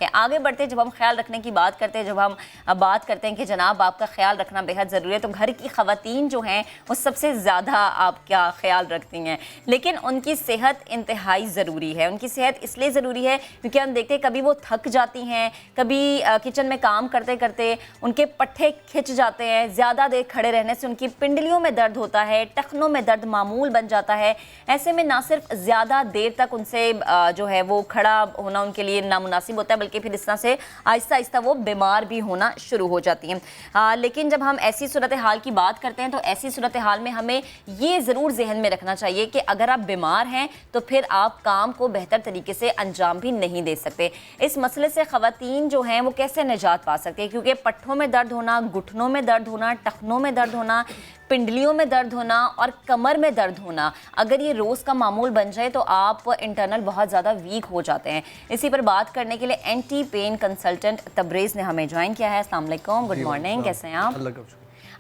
है। आगे बढ़ते जब हम ख्याल रखने की बात करते हैं, जब हम बात करते हैं कि जनाब आपका ख्याल रखना बेहद ज़रूरी है, तो घर की ख़वातीन जो हैं वो सबसे ज़्यादा आपका ख्याल रखती हैं, लेकिन उनकी सेहत इंतहाई ज़रूरी है। उनकी सेहत इसलिए ज़रूरी है क्योंकि हम देखते हैं कभी वो थक जाती हैं, कभी किचन में काम करते करते उनके पट्टे खिंच जाते हैं, ज़्यादा देर खड़े रहने से उनकी पिंडलियों में दर्द होता है, टखनों में दर्द मामूल बन जाता है। ऐसे में ना सिर्फ ज़्यादा देर तक उनसे जो है वो खड़ा होना उनके लिए नामुनासिब होता है, बल्कि फिर इस तरह से आहिस्ता आहिस्ता वो बीमार भी होना शुरू हो जाती हैं। लेकिन जब हम ऐसी सूरत हाल की बात करते हैं तो ऐसी सूरत हाल में हमें ये ज़रूर जहन में रखना चाहिए कि अगर आप बीमार हैं तो फिर आप काम को बेहतर तरीके से अंजाम भी नहीं दे सकते। इस मसले से ख़वातीन जो हैं वो कैसे निजात पा सकते हैं, क्योंकि पट्ठों में दर्द होना, घुटनों में दर्द होना, टखनों में दर्द होना, पिंडलियों में दर्द होना और कमर में दर्द होना, अगर ये रोज़ का मामूल बन जाए तो आप इंटरनल बहुत ज़्यादा वीक हो जाते हैं। इसी पर बात करने के लिए एंटी पेन कंसल्टेंट तब्रेज़ ने हमें ज्वाइन किया है। अस्सलाम वालेकुम, गुड मॉर्निंग, कैसे हैं आप?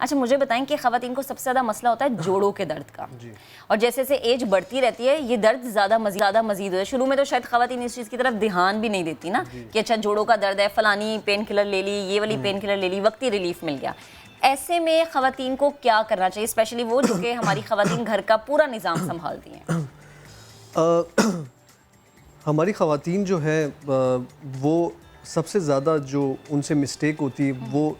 अच्छा, मुझे बताएं कि ख़वातीन को सबसे ज़्यादा मसला होता है जोड़ों के दर्द का, और जैसे जैसे एज बढ़ती रहती है ये दर्द ज़्यादा मज़ीद होता है। शुरू में तो शायद ख़वातीन इस चीज़ की तरफ ध्यान भी नहीं देती ना कि अच्छा जोड़ों का दर्द है, फ़लानी पेन किलर ले ली, ये वाली पेन किलर ले ली, वक्ती रिलीफ मिल गया। ऐसे में ख़वातीन को क्या करना चाहिए, स्पेशली वो जो कि हमारी ख़वातीन घर का पूरा निज़ाम संभालती हैं? हमारी ख़वातीन जो है वो सबसे ज़्यादा जो उनसे मिस्टेक होती है वो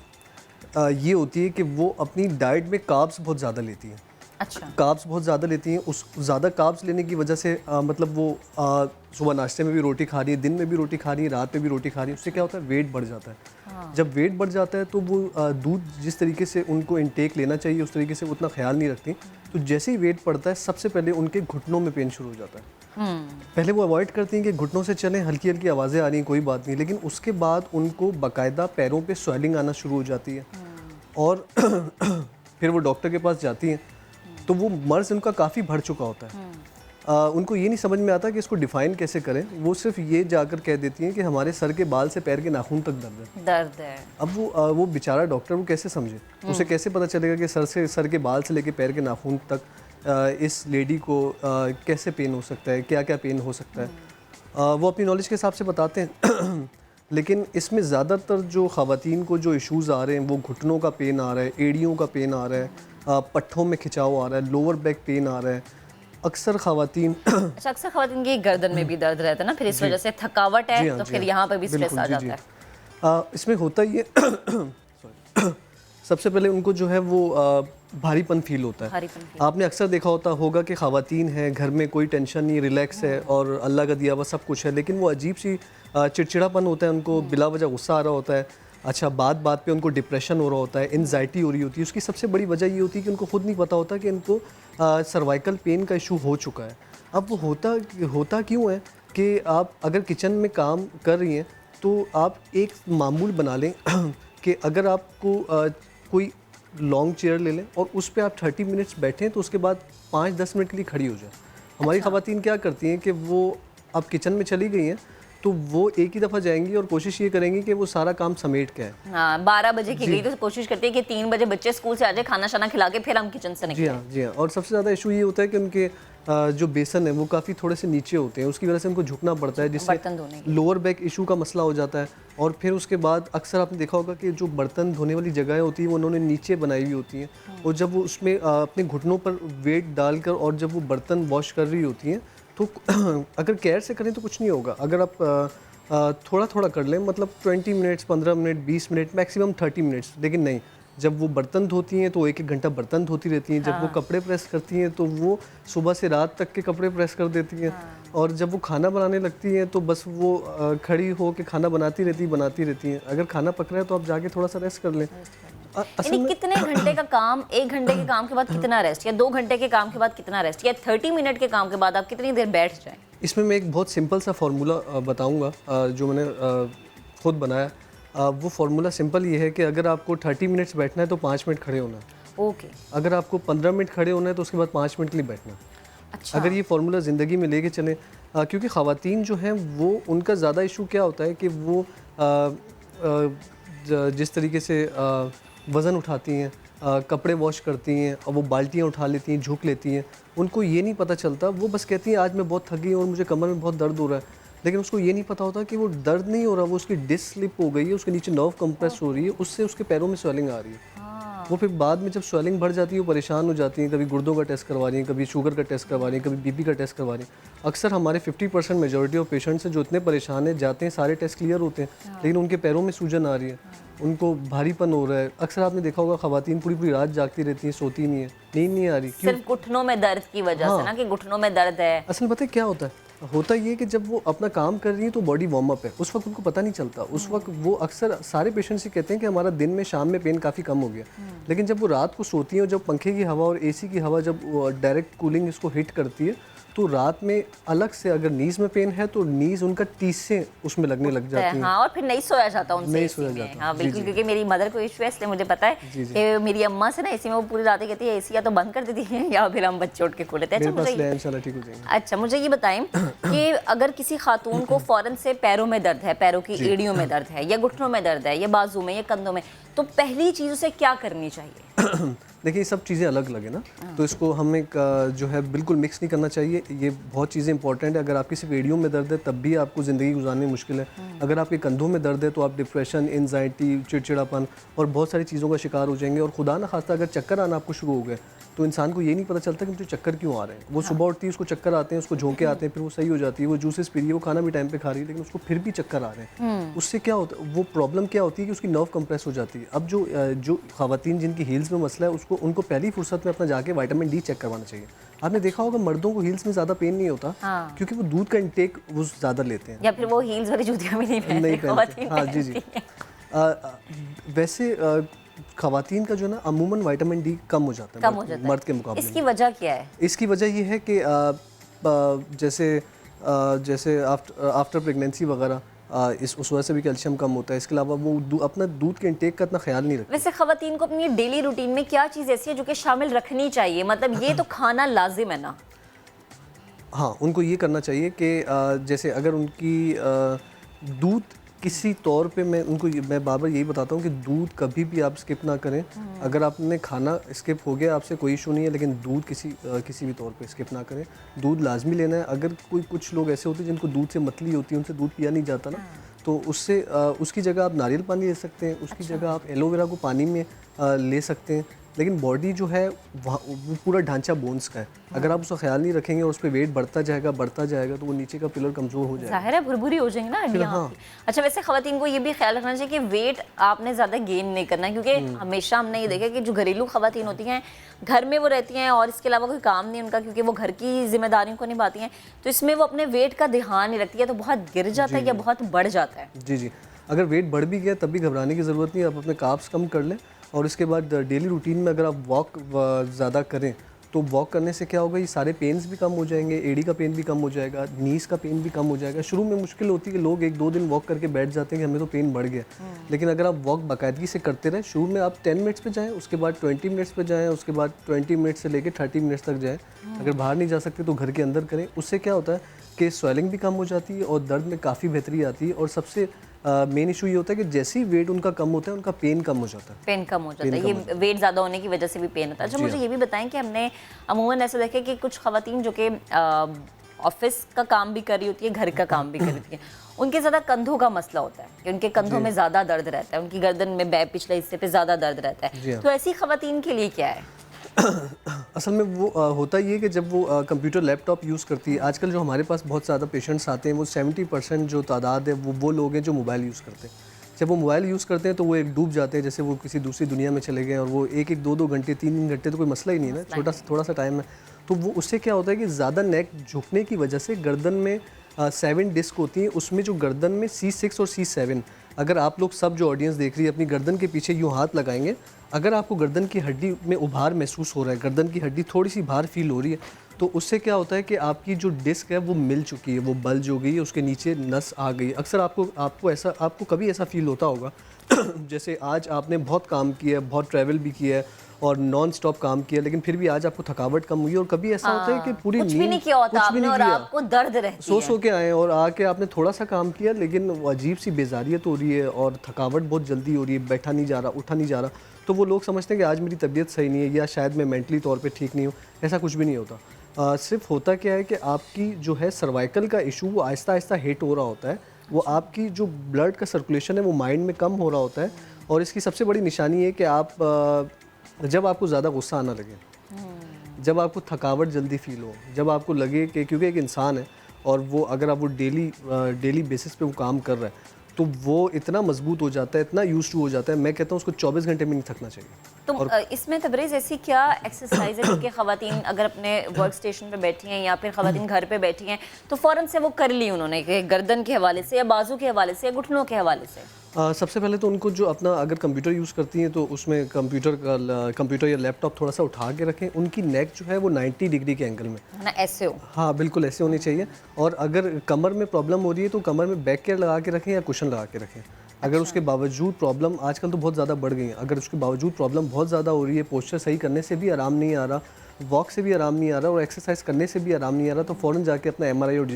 ये होती है कि वो अपनी डाइट में कार्ब्स बहुत ज़्यादा लेती हैं। अच्छा, कार्ब्स बहुत ज़्यादा लेती हैं। उस ज़्यादा कार्ब्स लेने की वजह से मतलब वो सुबह नाश्ते में भी रोटी खा रही है, दिन में भी रोटी खा रही है, रात में भी रोटी खा रही है। उससे क्या होता है, वेट बढ़ जाता है। हाँ। जब वेट बढ़ जाता है तो वो दूध जिस तरीके से उनको इंटेक लेना चाहिए उस तरीके से वो उतना ख्याल नहीं रखती। तो जैसे ही वेट बढ़ता है सबसे पहले उनके घुटनों में पेन शुरू हो जाता है। पहले वो अवॉइड करती हैं कि घुटनों से चलें, हल्की हल्की आवाज़ें आ रही हैं, कोई बात नहीं, लेकिन उसके बाद उनको बाकायदा पैरों पे स्वेलिंग आना शुरू हो जाती है और फिर वो डॉक्टर के पास जाती हैं तो वो मर्ज़ उनका काफ़ी बढ़ चुका होता है। उनको ये नहीं समझ में आता कि इसको डिफ़ाइन कैसे करें। वो सिर्फ ये जाकर कह देती हैं कि हमारे सर के बाल से पैर के नाखून तक दर्द है। अब वो बेचारा डॉक्टर वो कैसे समझे, उसे कैसे पता चलेगा कि सर के बाल से लेके पैर के नाखून तक इस लेडी को कैसे पेन हो सकता है, क्या क्या पेन हो सकता है। वो अपनी नॉलेज के हिसाब से बताते हैं लेकिन इसमें ज़्यादातर जो ख़वातीन को जो इश्यूज़ आ रहे हैं वो घुटनों का पेन आ रहा है, एड़ियों का पेन आ रहा है, पट्ठों में खिंचाव आ रहा है, लोअर बैक पेन आ रहा है। अक्सर ख़वातीन अच्छा, अक्सर ख़वातीन की गर्दन में भी दर्द रहता है ना, फिर इस वजह से थकावट है तो फिर यहाँ पर भी स्ट्रेस आ जाता है। इसमें होता ये सबसे पहले उनको जो है वो भारीपन फील होता है। आपने अक्सर देखा होगा कि ख़वातीन हैं, घर में कोई टेंशन नहीं, रिलैक्स है और अल्लाह का दिया हुआ सब कुछ है, लेकिन वो अजीब सी चिड़चिड़ापन होता है, उनको बिला वजह गुस्सा आ रहा होता है। अच्छा, बात पे उनको डिप्रेशन हो रहा होता है, एंजाइटी हो रही होती है। उसकी सबसे बड़ी वजह ये होती है कि उनको खुद नहीं पता होता कि इनको सर्वाइकल पेन का इशू हो चुका है। अब वो होता क्यों है कि आप अगर किचन में काम कर रही हैं तो आप एक मामूल बना लें कि अगर आपको कोई लॉन्ग चेयर ले लें और उस पर आप 30 मिनट्स बैठें तो उसके बाद 5-10 मिनट के लिए खड़ी हो जाए। हमारी ख़वातीन क्या करती हैं कि वो अब किचन में चली गई हैं तो वो एक ही दफ़ा जाएंगी और कोशिश ये करेंगी कि वो सारा काम समेट के आए। हाँ, 12 बजे की गई तो कोशिश करती है कि 3 बजे बच्चे स्कूल से आ जाए, खाना शाना खिला के फिर हम किचन से निकलें। जी हाँ। और सबसे ज़्यादा इशू ये होता है कि उनके जो बेसन है वो काफ़ी थोड़े से नीचे होते हैं, उसकी वजह से उनको झुकना पड़ता है, जिससे लोअर बैक इशू का मसला हो जाता है। और फिर उसके बाद अक्सर आपने देखा होगा कि जो बर्तन धोने वाली जगहें होती हैं वो उन्होंने नीचे बनाई हुई होती हैं, और जब वो उसमें अपने घुटनों पर वेट डालकर और जब वो बर्तन वॉश कर रही होती हैं तो अगर केयर से करें तो कुछ नहीं होगा। अगर आप थोड़ा थोड़ा कर लें, मतलब 20 minutes, 15 minute, 20 minute, maximum 30 minutes, लेकिन नहीं, जब वो बर्तन धोती हैं तो 1-1 घंटा बर्तन धोती रहती हैं। जब वो कपड़े प्रेस करती हैं तो वो सुबह से रात तक के कपड़े प्रेस कर देती हैं। और जब वो खाना बनाने लगती हैं तो बस वो खड़ी हो के खाना बनाती रहती हैं। अगर खाना पक रहा है तो आप जाके थोड़ा सा रेस्ट कर लें। कितने घंटे का काम, 1 घंटे के काम के बाद कितना रेस्ट, या 2 घंटे के काम के बाद कितना रेस्ट, या 30 मिनट के काम के बाद आप कितनी देर बैठ जाएं? इसमें मैं एक बहुत सिंपल सा फार्मूला बताऊंगा जो मैंने खुद बनाया। वो फार्मूला सिंपल ये है कि अगर आपको 30 मिनट्स बैठना है तो 5 मिनट खड़े होना है। ओके। अगर आपको 15 मिनट खड़े होना है तो उसके बाद 5 मिनट के लिए बैठना। अच्छा। अगर ये फार्मूला ज़िंदगी में लेके चलें, क्योंकि ख़वातीन जो हैं वो उनका ज़्यादा इशू क्या होता है कि वो जिस तरीके से वज़न उठाती हैं, कपड़े वॉश करती हैं और वो बाल्टियाँ उठा लेती हैं, झुक लेती हैं, उनको ये नहीं पता चलता। वो बस कहती हैं आज मैं बहुत थक गई और मुझे कमर में बहुत दर्द हो रहा है। लेकिन उसको ये नहीं पता होता कि वो दर्द नहीं हो रहा, वो उसकी डिस्क स्लिप हो गई है, उसके नीचे नर्व कंप्रेस हो रही है, उससे उसके पैरों में स्वेलिंग आ रही है। वो फिर बाद में जब स्वेलिंग बढ़ जाती है वो परेशान हो जाती हैं, कभी गुर्दों का टेस्ट करवा रही हैं, कभी शुगर का टेस्ट करवा रही हैं, कभी बीपी का टेस्ट करवा रही हैं। अक्सर हमारे 50% मेजॉरिटी ऑफ पेशेंट्स हैं जो इतने परेशान हैं, जाते हैं सारे टेस्ट क्लियर होते हैं, लेकिन उनके पैरों में सूजन आ रही है, उनको भारीपन हो रहा है। अक्सर आपने देखा होगा खवातीन पूरी पूरी रात जागती रहती हैं, सोती नहीं है, नींद नहीं आ रही। क्यों? सिर्फ घुटनों में दर्द की वजह से ना, कि घुटनों में दर्द है। असल में पता है क्या होता है, होता ये कि जब वो अपना काम कर रही है तो बॉडी वार्म अप है, उस वक्त उनको पता नहीं चलता। उस वक्त वो अक्सर सारे पेशेंट्स ही कहते हैं कि हमारा दिन में शाम में पेन काफ़ी कम हो गया, लेकिन जब वो रात को सोती हैं और जब पंखे की हवा और एसी की हवा जब डायरेक्ट कूलिंग इसको हिट करती है तो रात में अलग से अगर नीज में पेन है तो नीज उनका 30 से उसमें लगने लग जाती है। हाँ, और फिर नहीं सोया जाता उनसे, नहीं AC सोया में। जाता। हाँ जी, बिल्कुल, जी। क्योंकि मेरी मदर को इशू है, इसलिए मुझे पता है कि मेरी अम्मा से ना एसी में वो पूरी रात कहती है एसी या तो बंद कर देती है या फिर हम बच्चे उठ के खो लेते हैं। मेरे पास ले आए, इंशाल्लाह ठीक हो जाएंगे। अच्छा, मुझे ये बताएं कि अगर किसी खातून को फौरन से पैरों में दर्द है, पैरों की एड़ियों में दर्द है, या घुटनों में दर्द है, या बाजू में, या कंधों में, तो पहली चीज उसे क्या करनी चाहिए? देखिए ये सब चीज़ें अलग अलग है ना, तो इसको हमें जो है बिल्कुल मिक्स नहीं करना चाहिए। ये बहुत चीज़ें इंपॉर्टेंट है। अगर आपकी सिर्फ एड़ियों में दर्द है तब भी आपको ज़िंदगी गुजारनी मुश्किल है। अगर आपके कंधों में दर्द है तो आप डिप्रेशन, एंजाइटी, चिड़चिड़ापन और बहुत सारी चीज़ों का शिकार हो जाएंगे। और खुदा ना खास्ता अगर चक्कर आना आपको शुरू हो गए तो इंसान को ये नहीं पता चलता कि मुझे चक्कर क्यों आ रहे हैं। वो सुबह उठती है, उसको चक्कर आते हैं, उसको झोंके आते हैं, फिर वो सही हो जाती है, वो जूसेस पी रही है, वो खाना भी टाइम पे खा रही है, लेकिन उसको फिर भी चक्कर आ रहे हैं। उससे क्या होता है, वो प्रॉब्लम क्या होती है कि उसकी नर्व कंप्रेस हो जाती है। अब जो खवातीन जिनकी हील्स में मसला है उसको उनको पहली फुर्सत में अपना जाके विटामिन डी चेक करवाना चाहिए। आपने देखा होगा मर्दों को हील्स में ज़्यादा पेन नहीं होता, क्योंकि वो दूध का इंटेक वो ज़्यादा लेते हैं, या फिर वो हील्स वाली जूतियां भी नहीं पहनते। हाँ जी जी। वैसे खवातीन का जो है ना अमूमन विटामिन डी कम हो जाता है मर्द के मुकाबले। इसकी वजह क्या है? इसकी वजह ये है कि जैसे आफ्टर प्रेगनेंसी वगैरह उस वजह से भी कैल्शियम कम होता है। इसके अलावा वो अपना दूध के इंटेक का इतना ख्याल नहीं रखते। वैसे खवातीन को अपनी डेली रूटीन में क्या चीज़ ऐसी है जो कि शामिल रखनी चाहिए? मतलब ये तो खाना लाजिम है ना? हाँ, उनको ये करना चाहिए कि जैसे अगर उनकी दूध किसी तौर पे मैं बार बार यही बताता हूँ कि दूध कभी भी आप स्किप ना करें। अगर आपने खाना स्किप हो गया आपसे कोई इशू नहीं है, लेकिन दूध किसी भी तौर पे स्किप ना करें। दूध लाजमी लेना है। अगर कुछ लोग ऐसे होते हैं जिनको दूध से मतली होती है, उनसे दूध पिया नहीं जाता ना, तो उससे उसकी जगह आप नारियल पानी ले सकते हैं, उसकी जगह आप एलोवेरा को पानी में ले सकते हैं। लेकिन बॉडी जो है वो पूरा ढांचा बोन्स का है। अगर आप उसका ख्याल नहीं रखेंगे और उस पर वेट बढ़ता जाएगा तो वो नीचे का पिलर कमज़ोर हो जाएगा। ज़ाहिर है भुरभुरी हो जाएंगी ना हड्डियाँ। हाँ। अच्छा, वैसे खवातीन को ये भी ख्याल रखना चाहिए कि वेट आपने ज़्यादा गेन नहीं करना, क्योंकि हमेशा हमने ये देखा कि जो घरेलू खवातीन होती हैं घर में वो रहती हैं और इसके अलावा कोई काम नहीं उनका, क्योंकि वो घर की जिम्मेदारियों को निभाती हैं, तो इसमें वो अपने वेट का ध्यान नहीं रखती है, तो बहुत गिर जाता है या बहुत बढ़ जाता है। जी जी, अगर वेट बढ़ भी गया तब भी घबराने की ज़रूरत नहीं है। आप अपने कार्ब्स कम कर लें और इसके बाद डेली रूटीन में अगर आप वॉक ज़्यादा करें तो वॉक करने से क्या होगा, ये सारे पेन्स भी कम हो जाएंगे, एड़ी का पेन भी कम हो जाएगा, नीज़ का पेन भी कम हो जाएगा। शुरू में मुश्किल होती है कि लोग 1-2 दिन वॉक करके बैठ जाते हैं कि हमें तो पेन बढ़ गया, लेकिन अगर आप वॉक बाकायदगी से करते रहें, शुरू में आप 10 मिनट्स पे जाएं, उसके बाद 20 मिनट्स पे जाएं, उसके बाद 20 मिनट्स से लेकर 30 मिनट्स तक जाएं। अगर बाहर नहीं जा सकते तो घर के अंदर करें। उससे क्या होता है कि स्वेलिंग भी कम हो जाती है और दर्द में काफ़ी बेहतरी आती है। और सबसे मेन इशू ये होता है कि जैसे ही वेट उनका कम होता है उनका पेन कम हो जाता है। पेन कम हो जाता है, ये वेट ज़्यादा होने की वजह से भी पेन होता है। अच्छा, मुझे ये भी बताएं कि हमने अमूमन ऐसा देखा कि कुछ खवातीन जो कि ऑफिस का काम भी कर रही होती है, घर का काम भी कर रही होती है, उनके ज़्यादा कंधों का मसला होता है कि उनके कंधों में ज़्यादा दर्द रहता है, उनकी गर्दन में पिछले हिस्से पे ज़्यादा दर्द रहता है, तो ऐसी खवातीन के लिए क्या है? असल में वो होता ये कि जब वो कंप्यूटर लैपटॉप यूज़ करती है, आजकल जो हमारे पास बहुत ज़्यादा पेशेंट्स आते हैं वो 70% जो तादाद है वो लोग हैं जो मोबाइल यूज़ करते हैं। जब वो मोबाइल यूज़ करते हैं तो वो एक डूब जाते हैं, जैसे वो किसी दूसरी दुनिया में चले गए और वो 1-1, 2-2 घंटे, 3-3 घंटे तो कोई मसला ही नहीं है ना, थोड़ा सा टाइम है। तो वो उससे क्या होता है कि ज़्यादा नेक झुकने की वजह से गर्दन में 7 डिस्क होती हैं, उसमें जो गर्दन में C6 और C7, अगर आप लोग सब जो ऑडियंस देख रही है अपनी गर्दन के पीछे यूँ हाथ लगाएंगे, अगर आपको गर्दन की हड्डी में उभार महसूस हो रहा है, गर्दन की हड्डी थोड़ी सी भार फील हो रही है, तो उससे क्या होता है कि आपकी जो डिस्क है वो मिल चुकी है, वो बल्ज हो गई है, उसके नीचे नस आ गई। अक्सर आपको कभी ऐसा फील होता होगा जैसे आज आपने बहुत काम किया है, बहुत ट्रैवल भी किया है और नॉन स्टॉप काम किया, लेकिन फिर भी आज आपको थकावट कम हुई। और कभी ऐसा होता है कि पूरी कुछ भी नहीं किया होता आपने और आपको दर्द रहती है, सो के आए और आके आपने थोड़ा सा काम किया, लेकिन अजीब सी बेजारियत हो रही है और थकावट बहुत जल्दी हो रही है, बैठा नहीं जा रहा, उठा नहीं जा रहा, तो वो लोग समझते हैं कि आज मेरी तबीयत सही नहीं है या शायद मैं मेंटली तौर पे ठीक नहीं हूँ। ऐसा कुछ भी नहीं होता। सिर्फ होता क्या है कि आपकी जो है सर्वाइकल का इशू वो आहिस्ता आहिस्ता हिट हो रहा होता है, वो आपकी जो ब्लड का सर्कुलेशन है वो माइंड में कम हो रहा होता है, और इसकी सबसे बड़ी निशानी है कि आप जब आपको ज़्यादा गुस्सा आना लगे, जब आपको थकावट जल्दी फील हो, जब आपको लगे कि क्योंकि एक इंसान है और वो अगर आप वो डेली बेसिस पे वो काम कर रहा है तो वो इतना मजबूत हो जाता है, इतना यूज्ड टू हो जाता है, मैं कहता हूँ उसको 24 घंटे में नहीं थकना चाहिए। तो इसमें तबरेज़ ऐसी क्या एक्सरसाइज है कि ख़वातीन अगर अपने वर्क स्टेशन पे बैठी हैं या फिर ख़वातीन घर पे बैठी हैं तो फ़ौरन से वो कर ली उन्होंने कि गर्दन के हवाले से या बाजू के हवाले से या घुटनों के हवाले से? सबसे पहले तो उनको जो अपना अगर कंप्यूटर यूज़ करती हैं तो उसमें कंप्यूटर या लैपटॉप थोड़ा सा उठा के रखें, उनकी नेक जो है वो 90 डिग्री के एंगल में ना ऐसे हो। हाँ बिल्कुल ऐसे होनी चाहिए। और अगर कमर में प्रॉब्लम हो रही है तो कमर में बैक केयर लगा के रखें या कुशन लगा के रखें। अगर उसके बावजूद प्रॉब्लम आजकल तो बहुत ज़्यादा बढ़ गई है, अगर उसके बावजूद प्रॉब्लम बहुत ज़्यादा हो रही है, पोस्चर सही करने से भी आराम नहीं आ रहा, वॉक से भी आराम नहीं आ रहा और एक्सरसाइज करने से भी आराम नहीं आ रहा, तो फ़ौरन जाके अपना MRI और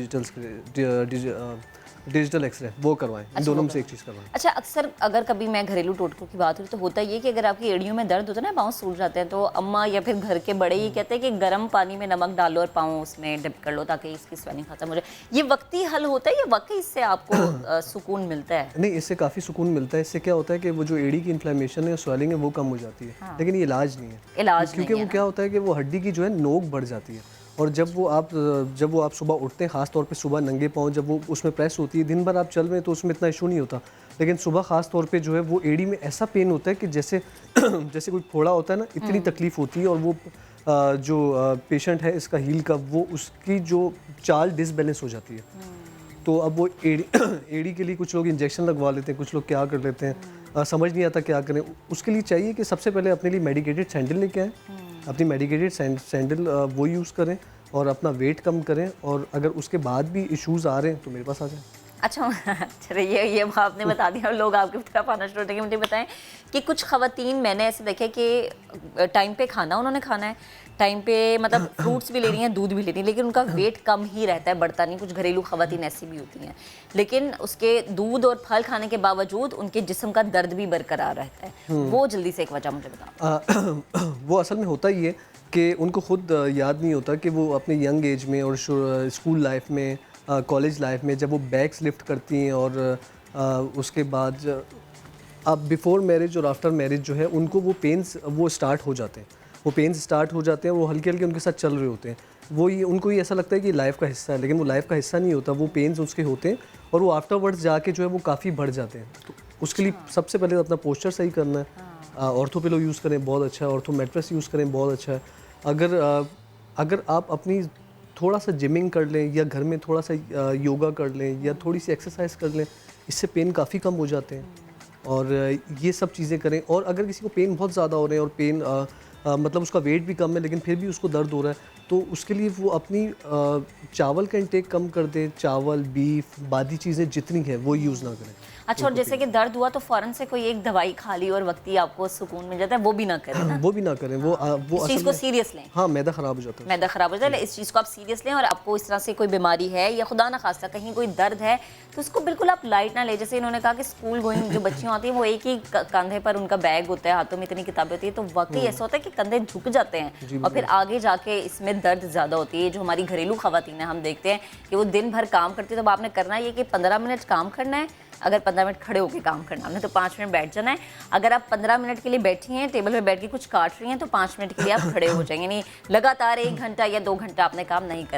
डिजिटल एक्सरे वो करवाएं। इन दोनों में से एक चीज़ करवाएं। अच्छा, अक्सर अगर कभी मैं घरेलू टोटकों की बात करूँ तो होता ये कि अगर आपकी एड़ियों में दर्द होता है ना, पाँव सूज जाते हैं, तो अम्मा या फिर घर के बड़े ही कहते हैं कि गर्म पानी में नमक डालो और पाँव उसमें डिप कर लो ताकि इसकी स्वेलिंग खत्म हो जाए। ये वक्ती हल होता है या वाकई इससे आपको सुकून मिलता है? नहीं, इससे काफ़ी सुकून मिलता है। इससे क्या होता है कि वो जो एड़ी की इन्फ्लेमेशन है, स्वेलिंग है, वो कम हो जाती है। हाँ। लेकिन ये इलाज नहीं है, इलाज क्योंकि नहीं वो क्या होता है कि वो हड्डी की जो है नोक बढ़ जाती है, और जब वो आप सुबह उठते हैं, ख़ास तौर पे सुबह नंगे पाँव जब वो उसमें प्रेस होती है, दिन भर आप चल रहे हैं तो उसमें इतना इशू नहीं होता, लेकिन सुबह ख़ास तौर पे जो है वो एड़ी में ऐसा पेन होता है कि जैसे जैसे कोई फोड़ा होता है ना, इतनी तकलीफ़ होती है। और वो जो पेशेंट है इसका हील का, वो उसकी जो चाल डिसबैलेंस हो जाती है। तो अब वो एड़ी के लिए कुछ लोग इंजेक्शन लगवा लेते हैं, कुछ लोग क्या कर लेते हैं, समझ नहीं आता क्या करें। उसके लिए चाहिए कि सबसे पहले अपने लिए मेडिकेटेड सैंडल लेके आएँ, अपनी मेडिकेटेड सैंडल वो यूज़ करें और अपना वेट कम करें, और अगर उसके बाद भी इश्यूज़ आ रहे हैं तो मेरे पास आ जाएं। अच्छा, चलिए ये आपने बता दिया और लोग आपकी तरफ आना शुरू हो गए। मुझे बताएं कि कुछ ख़वातीन मैंने ऐसे देखे कि टाइम पे खाना उन्होंने खाना है, टाइम पे मतलब फ्रूट्स भी ले रही हैं, दूध भी ले रही हैं, लेकिन उनका वेट कम ही रहता है, बढ़ता नहीं। कुछ घरेलू ख़वातीन ऐसी भी होती हैं, लेकिन उसके दूध और फल खाने के बावजूद उनके जिस्म का दर्द भी बरकरार रहता है। वो जल्दी से एक वजह मुझे बताओ। वो असल में होता ही है कि उनको खुद याद नहीं होता कि वो अपने यंग एज में और स्कूल लाइफ में, कॉलेज लाइफ में जब वो बैग्स लिफ्ट करती हैं और उसके बाद अब बिफ़ोर मैरिज और आफ्टर मैरिज जो है उनको वो पेन्स वो स्टार्ट हो जाते हैं, वो पेन्स स्टार्ट हो जाते हैं, वो हल्के हल्के उनके साथ चल रहे होते हैं। वो ये उनको ये ऐसा लगता है कि लाइफ का हिस्सा है, लेकिन वो लाइफ का हिस्सा नहीं होता, वो पेन्स उसके होते हैं और वो आफ्टरवर्ड्स जाके जो है वो काफ़ी बढ़ जाते हैं। तो उसके लिए सबसे पहले अपना पोस्चर सही करना है। ऑर्थो पिलो यूज़ करें, बहुत अच्छा है। ऑर्थो मैट्रेस यूज़ करें, बहुत अच्छा है। अगर आप अपनी थोड़ा सा जिमिंग कर लें या घर में थोड़ा सा योगा कर लें या थोड़ी सी एक्सरसाइज कर लें, इससे पेन काफ़ी कम हो जाते हैं। और ये सब चीज़ें करें। और अगर किसी को पेन बहुत ज़्यादा हो रहे हैं और पेन मतलब उसका वेट भी कम है लेकिन फिर भी उसको दर्द हो रहा है, तो उसके लिए वो अपनी चावल का इंटेक कम कर दें। चावल, बीफ, बादी चीज़ें जितनी हैं वो यूज़ ना करें। अच्छा, और जैसे कि दर्द हुआ तो फ़ौरन से कोई एक दवाई खा ली और वक्ती आपको सुकून मिल जाता है, वो भी ना करें ना? वो भी ना करें। वो इस चीज़ को सीरियस लें। हाँ, मैदा ख़राब हो जाता है। मैदा ख़राब हो जाए, इस चीज़ को आप सीरियस लें। और आपको इस तरह से कोई बीमारी है या खुदा ना खास्ता कहीं कोई दर्द है तो उसको बिल्कुल आप लाइट ना लें। जैसे इन्होंने कहा कि स्कूल गोइंग जो बच्चियाँ होती हैं वो एक ही कंधे पर उनका बैग होता है, हाथों में इतनी किताबें होती है, तो वाकई ऐसा होता है कि कंधे झुक जाते हैं और फिर आगे जाके इसमें दर्द ज़्यादा होती है। जो हमारी घरेलू ख़वातीन हैं, हम देखते हैं कि वो दिन भर काम करती है, तो आपने करना ये कि 15 मिनट काम करना है। अगर 15 मिनट खड़े होकर काम करना है तो 5 मिनट बैठ जाना है। अगर आप 15 मिनट के लिए बैठी हैं, टेबल पे बैठ के कुछ काट रही हैं, तो 5 मिनट के लिए आप खड़े हो जाएंगे। नहीं लगातार 1 घंटा या 2 घंटा आपने काम नहीं करना।